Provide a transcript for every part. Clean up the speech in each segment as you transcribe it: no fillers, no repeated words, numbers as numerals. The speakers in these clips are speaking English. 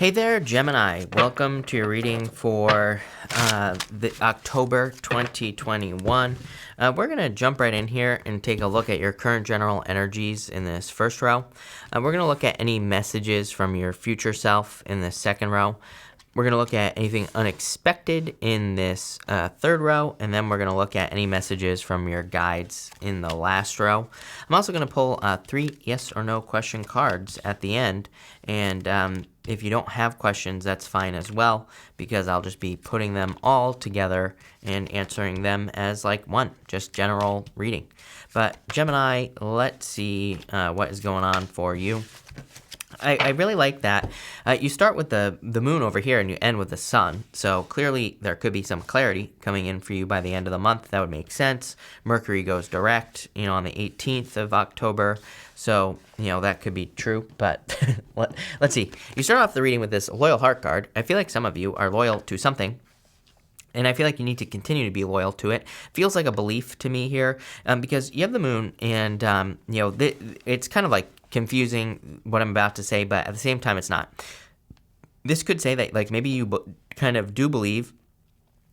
Hey there, Gemini. Welcome to your reading for the October 2021. We're going to jump right in here and take a look at your current general energies in this first row. We're going to look at any messages from your future self in the second row. We're going to look at anything unexpected in this third row, and then we're going to look at any messages from your guides in the last row. I'm also going to pull 3 yes or no question cards at the end, and if you don't have questions, that's fine as well, because I'll just be putting them all together and answering them as like one, just general reading. But Gemini, let's see what is going on for you. I really like that. You start with the moon over here and you end with the sun. So clearly there could be some clarity coming in for you by the end of the month. That would make sense. Mercury goes direct, on the 18th of October. So, that could be true. But let's see. You start off the reading with this loyal heart card. I feel like some of you are loyal to something, and I feel like you need to continue to be loyal to it. Feels like a belief to me here, because you have the moon, and it's kind of like confusing what I'm about to say, but at the same time, it's not. This could say that, like, maybe you kind of do believe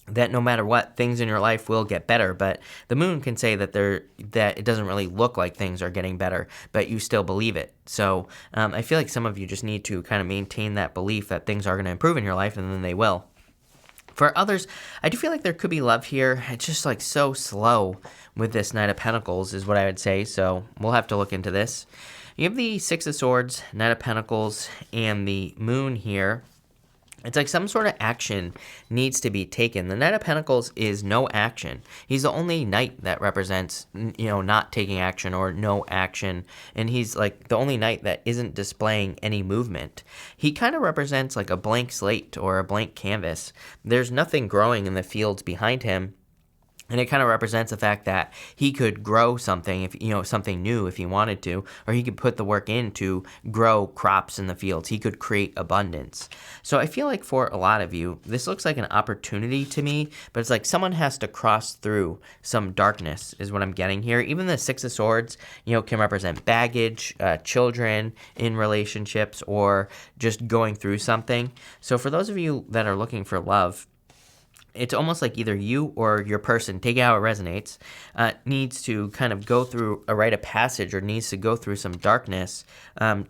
that no matter what, things in your life will get better, but the moon can say that it doesn't really look like things are getting better, but you still believe it. So I feel like some of you just need to kind of maintain that belief that things are going to improve in your life, and then they will. For others, I do feel like there could be love here. It's just like so slow with this Knight of Pentacles is what I would say, so we'll have to look into this. You have the Six of Swords, Knight of Pentacles, and the Moon here. It's like some sort of action needs to be taken. The Knight of Pentacles is no action. He's the only knight that represents, not taking action or no action. And he's like the only knight that isn't displaying any movement. He kind of represents like a blank slate or a blank canvas. There's nothing growing in the fields behind him. And it kind of represents the fact that he could grow something, something new if he wanted to, or he could put the work in to grow crops in the fields. He could create abundance. So I feel like for a lot of you, this looks like an opportunity to me, but it's like someone has to cross through some darkness is what I'm getting here. Even the Six of Swords, can represent baggage, children in relationships, or just going through something. So for those of you that are looking for love, it's almost like either you or your person, take it how it resonates, needs to kind of go through a rite of passage or needs to go through some darkness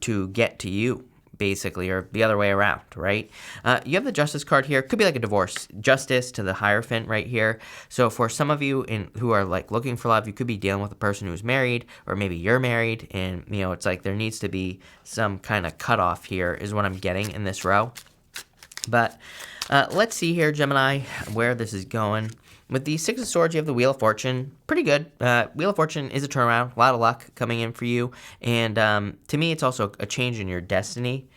to get to you, basically, or the other way around, right? You have the Justice card here. Could be like a divorce. Justice to the Hierophant right here. So for some of you who are like looking for love, you could be dealing with a person who's married, or maybe you're married, and it's like there needs to be some kind of cutoff here is what I'm getting in this row. But let's see here, Gemini, where this is going. With the Six of Swords, you have the Wheel of Fortune. Pretty good. Wheel of Fortune is a turnaround. A lot of luck coming in for you. And to me, it's also a change in your destiny.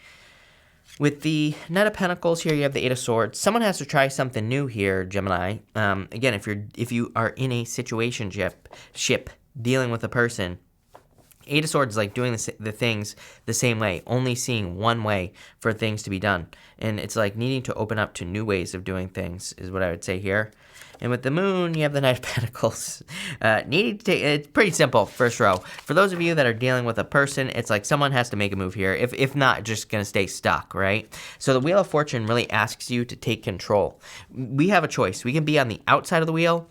With the Knight of Pentacles here, you have the Eight of Swords. Someone has to try something new here, Gemini. Again, if you are in a situationship dealing with a person, Eight of Swords is like doing the things the same way, only seeing one way for things to be done. And it's like needing to open up to new ways of doing things is what I would say here. And with the Moon, you have the Knight of Pentacles. It's pretty simple, first row. For those of you that are dealing with a person, it's like someone has to make a move here. If not, just going to stay stuck, right? So the Wheel of Fortune really asks you to take control. We have a choice. We can be on the outside of the wheel,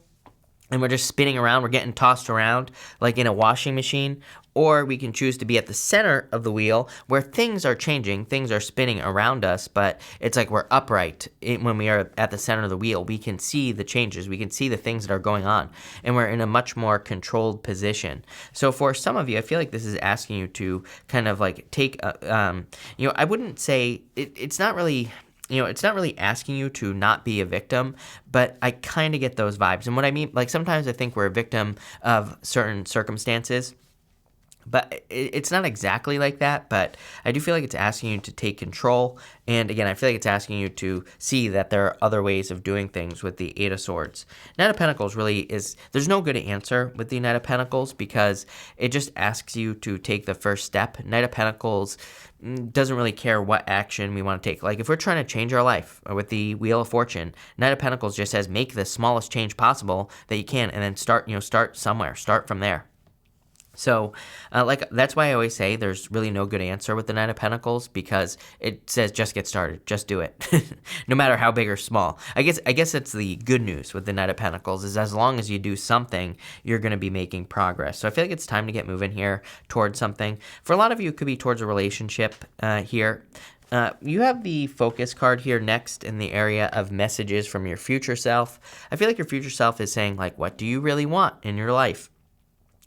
and we're just spinning around, we're getting tossed around like in a washing machine, or we can choose to be at the center of the wheel where things are changing, things are spinning around us, but it's like we're upright when we are at the center of the wheel. We can see the changes, we can see the things that are going on, and we're in a much more controlled position. So for some of you, I feel like this is asking you to kind of like take, I wouldn't say, it's not really... it's not really asking you to not be a victim, but I kind of get those vibes. And what I mean, like sometimes I think we're a victim of certain circumstances, but it's not exactly like that. But I do feel like it's asking you to take control. And again, I feel like it's asking you to see that there are other ways of doing things with the Eight of Swords. Knight of Pentacles really is, there's no good answer with the Knight of Pentacles because it just asks you to take the first step. Knight of Pentacles doesn't really care what action we want to take. Like if we're trying to change our life with the Wheel of Fortune, Knight of Pentacles just says make the smallest change possible that you can and then start somewhere, start from there. So, like, that's why I always say there's really no good answer with the Nine of Pentacles, because it says just get started, just do it, no matter how big or small. I guess that's the good news with the Nine of Pentacles, is as long as you do something, you're going to be making progress. So I feel like it's time to get moving here towards something. For a lot of you, it could be towards a relationship here. You have the focus card here next in the area of messages from your future self. I feel like your future self is saying, like, what do you really want in your life?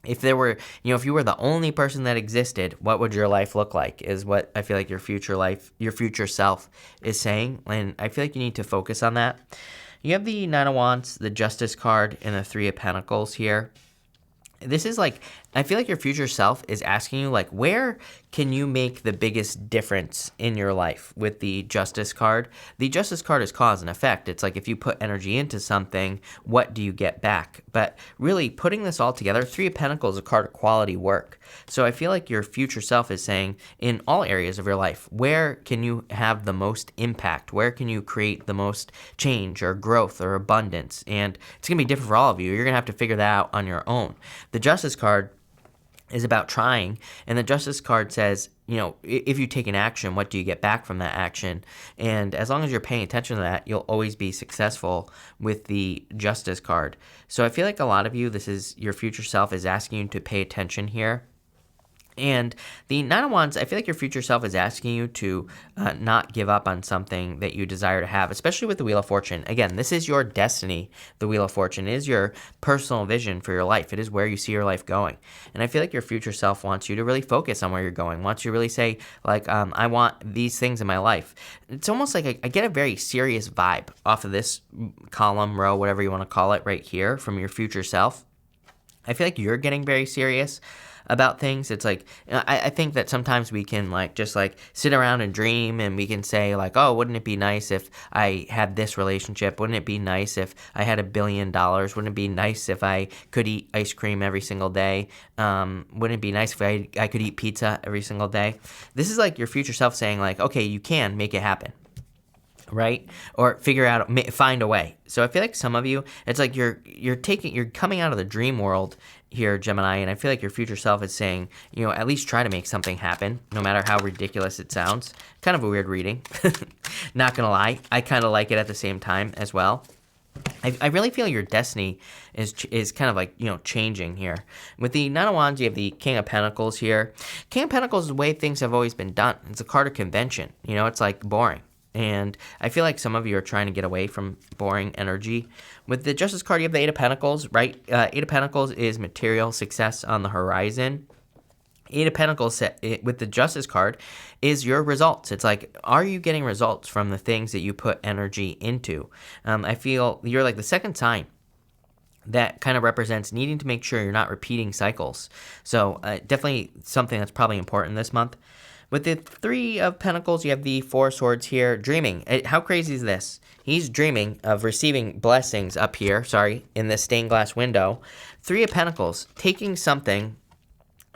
If there were, if you were the only person that existed, what would your life look like, is what I feel like your future self is saying. And I feel like you need to focus on that. You have the Nine of Wands, the Justice card, and the Three of Pentacles here. This is like, I feel like your future self is asking you, like, where can you make the biggest difference in your life with the Justice card? The Justice card is cause and effect. It's like, if you put energy into something, what do you get back? But really, putting this all together, Three of Pentacles is a card of quality work. So I feel like your future self is saying, in all areas of your life, where can you have the most impact? Where can you create the most change or growth or abundance? And it's going to be different for all of you. You're going to have to figure that out on your own. The Justice card is about trying, and the Justice card says, if you take an action, what do you get back from that action? And as long as you're paying attention to that, you'll always be successful with the Justice card. So I feel like a lot of you, this is your future self is asking you to pay attention here. And the Nine of Wands, I feel like your future self is asking you to not give up on something that you desire to have, especially with the Wheel of Fortune. Again, this is your destiny. The Wheel of Fortune is your personal vision for your life. It is where you see your life going. And I feel like your future self wants you to really focus on where you're going, wants you to really say, like, I want these things in my life. It's almost like I get a very serious vibe off of this column, row, whatever you want to call it, right here from your future self. I feel like you're getting very serious about things. It's like, I think that sometimes we can just sit around and dream, and we can say, like, oh, wouldn't it be nice if I had this relationship? Wouldn't it be nice if I had $1 billion? Wouldn't it be nice if I could eat ice cream every single day? Wouldn't it be nice if I could eat pizza every single day? This is like your future self saying, like, okay, you can make it happen, right? Or find a way. So I feel like some of you, it's like you're coming out of the dream world here, Gemini, and I feel like your future self is saying, at least try to make something happen, no matter how ridiculous it sounds. Kind of a weird reading. Not gonna lie, I kind of like it at the same time as well. I really feel your destiny is kind of like, changing here. With the Nine of Wands, you have the King of Pentacles here. King of Pentacles is the way things have always been done. It's a card of convention. It's like boring. And I feel like some of you are trying to get away from boring energy. With the Justice card, you have the Eight of Pentacles, right? Eight of Pentacles is material success on the horizon. Eight of Pentacles with the Justice card is your results. It's like, are you getting results from the things that you put energy into? I feel you're like the second sign that kind of represents needing to make sure you're not repeating cycles. So definitely something that's probably important this month. With the Three of Pentacles, you have the Four of Swords here, dreaming. How crazy is this? He's dreaming of receiving blessings up here, in this stained glass window. Three of Pentacles, taking something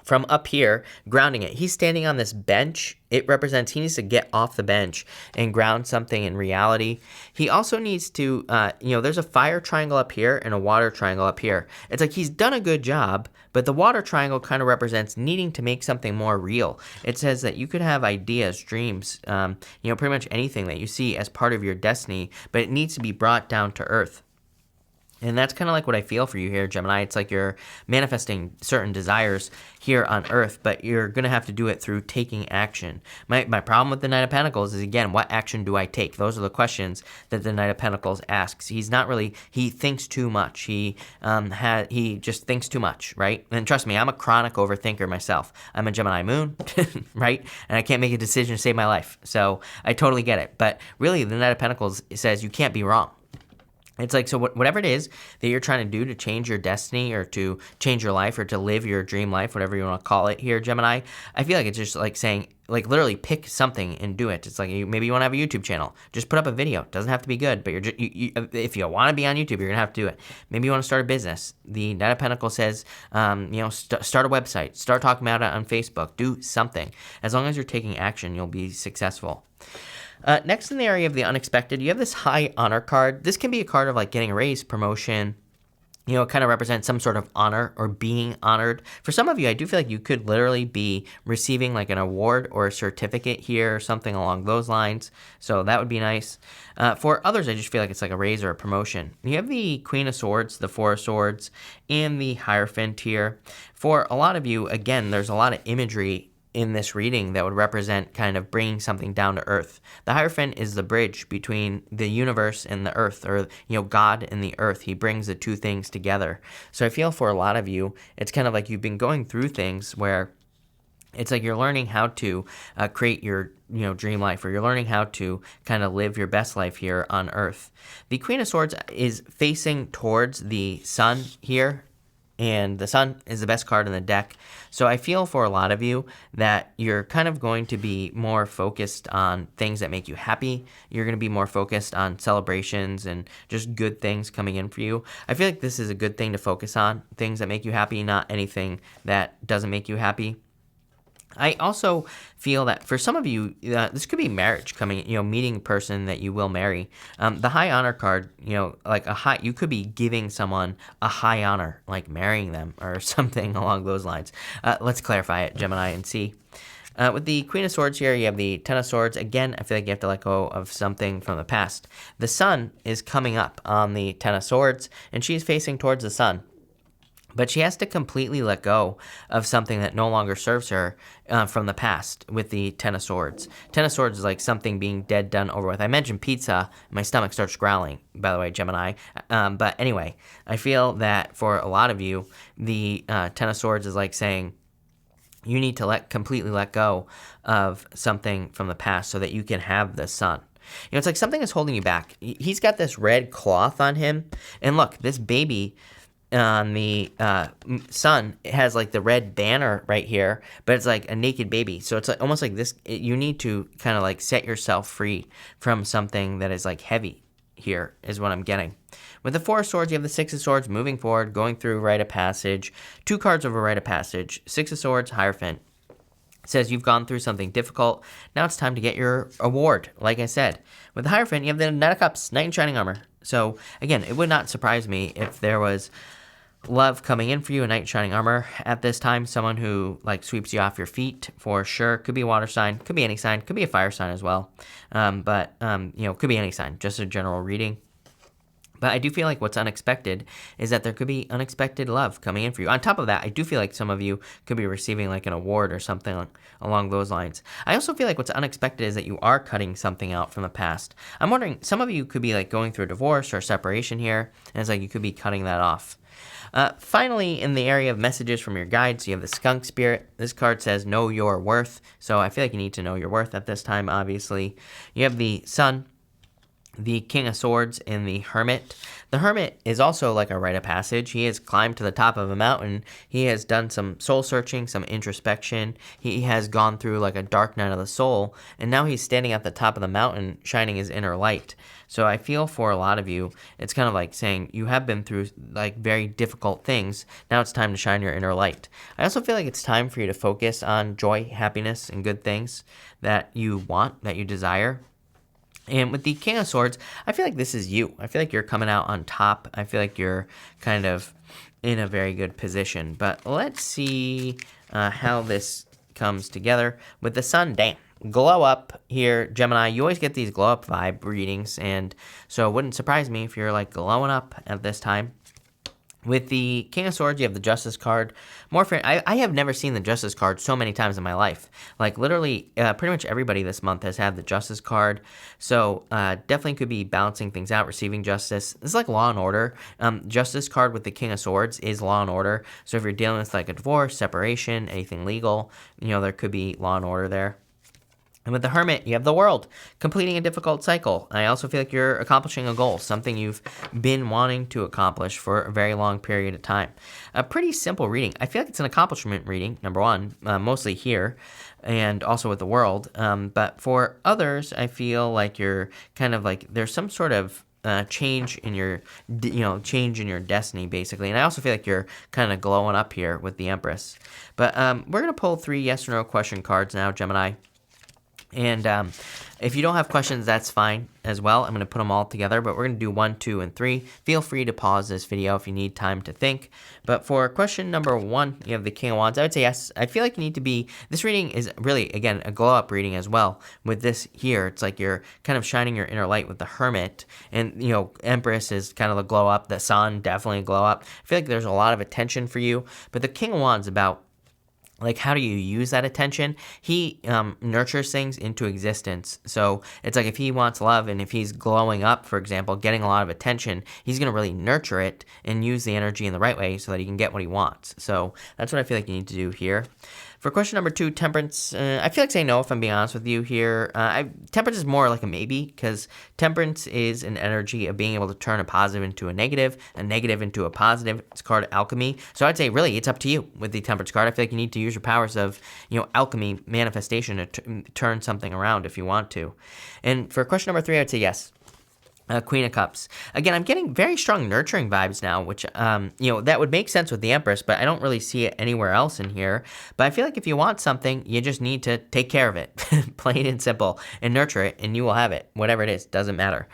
from up here, grounding it. He's standing on this bench. It represents he needs to get off the bench and ground something in reality. He also needs to, there's a fire triangle up here and a water triangle up here. It's like he's done a good job, but the water triangle kind of represents needing to make something more real. It says that you could have ideas, dreams, pretty much anything that you see as part of your destiny, but it needs to be brought down to earth. And that's kind of like what I feel for you here, Gemini. It's like you're manifesting certain desires here on Earth, but you're going to have to do it through taking action. My problem with the Knight of Pentacles is, again, what action do I take? Those are the questions that the Knight of Pentacles asks. He thinks too much. He just thinks too much, right? And trust me, I'm a chronic overthinker myself. I'm a Gemini moon, right? And I can't make a decision to save my life. So I totally get it. But really, the Knight of Pentacles says you can't be wrong. It's like, so whatever it is that you're trying to do to change your destiny or to change your life or to live your dream life, whatever you want to call it here, Gemini, I feel like it's just like saying, like, literally pick something and do it. It's like, maybe you want to have a YouTube channel. Just put up a video. It doesn't have to be good, but if you want to be on YouTube, you're going to have to do it. Maybe you want to start a business. The Knight of Pentacles says, start a website. Start talking about it on Facebook. Do something. As long as you're taking action, you'll be successful. Next in the area of the unexpected, you have this high honor card. This can be a card of like getting a raise, promotion, it kind of represents some sort of honor or being honored. For some of you, I do feel like you could literally be receiving like an award or a certificate here or something along those lines. So that would be nice. For others, I just feel like it's like a raise or a promotion. You have the Queen of Swords, the Four of Swords, and the Hierophant here. For a lot of you, again, there's a lot of imagery in this reading that would represent kind of bringing something down to earth. The Hierophant is the bridge between the universe and the earth, or God and the earth. He brings the two things together. So I feel for a lot of you, it's kind of like you've been going through things where it's like you're learning how to create your dream life, or you're learning how to kind of live your best life here on earth. The Queen of Swords is facing towards the sun here, and the sun is the best card in the deck. So I feel for a lot of you that you're kind of going to be more focused on things that make you happy. You're going to be more focused on celebrations and just good things coming in for you. I feel like this is a good thing to focus on, things that make you happy, not anything that doesn't make you happy. I also feel that for some of you, this could be marriage coming, meeting a person that you will marry. The high honor card, you could be giving someone a high honor, like marrying them or something along those lines. Let's clarify it, Gemini, and see. With the Queen of Swords here, you have the Ten of Swords. Again, I feel like you have to let go of something from the past. The sun is coming up on the Ten of Swords, and she's facing towards the sun. But she has to completely let go of something that no longer serves her from the past with the Ten of Swords. Ten of Swords is like something being dead, done, over with. I mentioned pizza, my stomach starts growling, by the way, Gemini. But anyway, I feel that for a lot of you, the Ten of Swords is like saying, you need to completely let go of something from the past so that you can have the sun. It's like something is holding you back. He's got this red cloth on him. And look, this baby on the sun, it has like the red banner right here, but it's like a naked baby. So it's like almost like this. You need to kind of like set yourself free from something that is like heavy here, is what I'm getting. With the Four of Swords, you have the Six of Swords moving forward, going through Rite of Passage. 2 cards over Rite of Passage. Six of Swords, Hierophant. Says you've gone through something difficult. Now it's time to get your award, like I said. With the Hierophant, you have the Knight of Cups, Knight in Shining Armor. So, again, it would not surprise me if there was love coming in for you, a Knight in Shining Armor at this time. Someone who, like, sweeps you off your feet, for sure. Could be a water sign, could be any sign, could be a fire sign as well. Could be any sign, just a general reading. But I do feel like what's unexpected is that there could be unexpected love coming in for you. On top of that, I do feel like some of you could be receiving like an award or something along those lines. I also feel like what's unexpected is that you are cutting something out from the past. I'm wondering, some of you could be like going through a divorce or separation here, and it's like you could be cutting that off. Finally, in the area of messages from your guides, you have the Skunk Spirit. This card says, know your worth. So I feel like you need to know your worth at this time, obviously. You have the Sun, the King of Swords, and the Hermit. The Hermit is also like a rite of passage. He has climbed to the top of a mountain. He has done some soul searching, some introspection. He has gone through like a dark night of the soul, and now he's standing at the top of the mountain shining his inner light. So I feel for a lot of you, it's kind of like saying you have been through like very difficult things. Now it's time to shine your inner light. I also feel like it's time for you to focus on joy, happiness, and good things that you want, that you desire. And with the King of Swords, I feel like this is you. I feel like you're coming out on top. I feel like you're kind of in a very good position. But let's see how this comes together. With the Sun, damn, glow up here, Gemini. You always get these glow up vibe readings, and so it wouldn't surprise me if you're like glowing up at this time. With the King of Swords, you have the Justice card. More fair, I have never seen the Justice card so many times in my life. Like, literally, pretty much everybody this month has had the Justice card. So, definitely could be balancing things out, receiving justice. This is like Law and Order. Justice card with the King of Swords is Law and Order. So, if you're dealing with, like, a divorce, separation, anything legal, there could be Law and Order there. And with the Hermit, you have the World, completing a difficult cycle. I also feel like you're accomplishing a goal, something you've been wanting to accomplish for a very long period of time. A pretty simple reading. I feel like it's an accomplishment reading, number one, mostly here, and also with the World. But for others, I feel like you're kind of like, there's some sort of change in your, change in your destiny, basically. And I also feel like you're kind of glowing up here with the Empress. But we're going to pull 3 yes or no question cards now, Gemini. And if you don't have questions, that's fine as well. I'm going to put them all together, but we're going to do 1, 2, and 3. Feel free to pause this video if you need time to think. But for question number 1, you have the King of Wands. I would say yes. I feel like you need to be, this reading is really, again, a glow up reading as well. With this here, it's like you're kind of shining your inner light with the Hermit. And, you know, Empress is kind of the glow up. The Sun, definitely a glow up. I feel like there's a lot of attention for you. But the King of Wands about, like, how do you use that attention? He nurtures things into existence. So it's like if he wants love and if he's glowing up, for example, getting a lot of attention, he's going to really nurture it and use the energy in the right way so that he can get what he wants. So that's what I feel like you need to do here. For question number 2, Temperance, I feel like saying no if I'm being honest with you here. Temperance is more like a maybe, because Temperance is an energy of being able to turn a positive into a negative into a positive. It's called alchemy. So I'd say really it's up to you with the Temperance card. I feel like you need to use your powers of, you know, alchemy, manifestation to turn something around if you want to. And for question number 3, I'd say yes. Queen of Cups. Again, I'm getting very strong nurturing vibes now, which, you know, that would make sense with the Empress, but I don't really see it anywhere else in here. But I feel like if you want something, you just need to take care of it, plain and simple, and nurture it, and you will have it. Whatever it is, doesn't matter.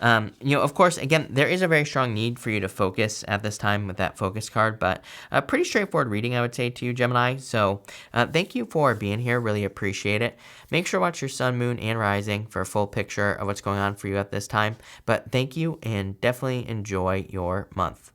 You know, of course, again, there is a very strong need for you to focus at this time with that focus card, but a pretty straightforward reading, I would say, to you, Gemini. So thank you for being here. Really appreciate it. Make sure to watch your sun, moon, and rising for a full picture of what's going on for you at this time. But thank you, and definitely enjoy your month.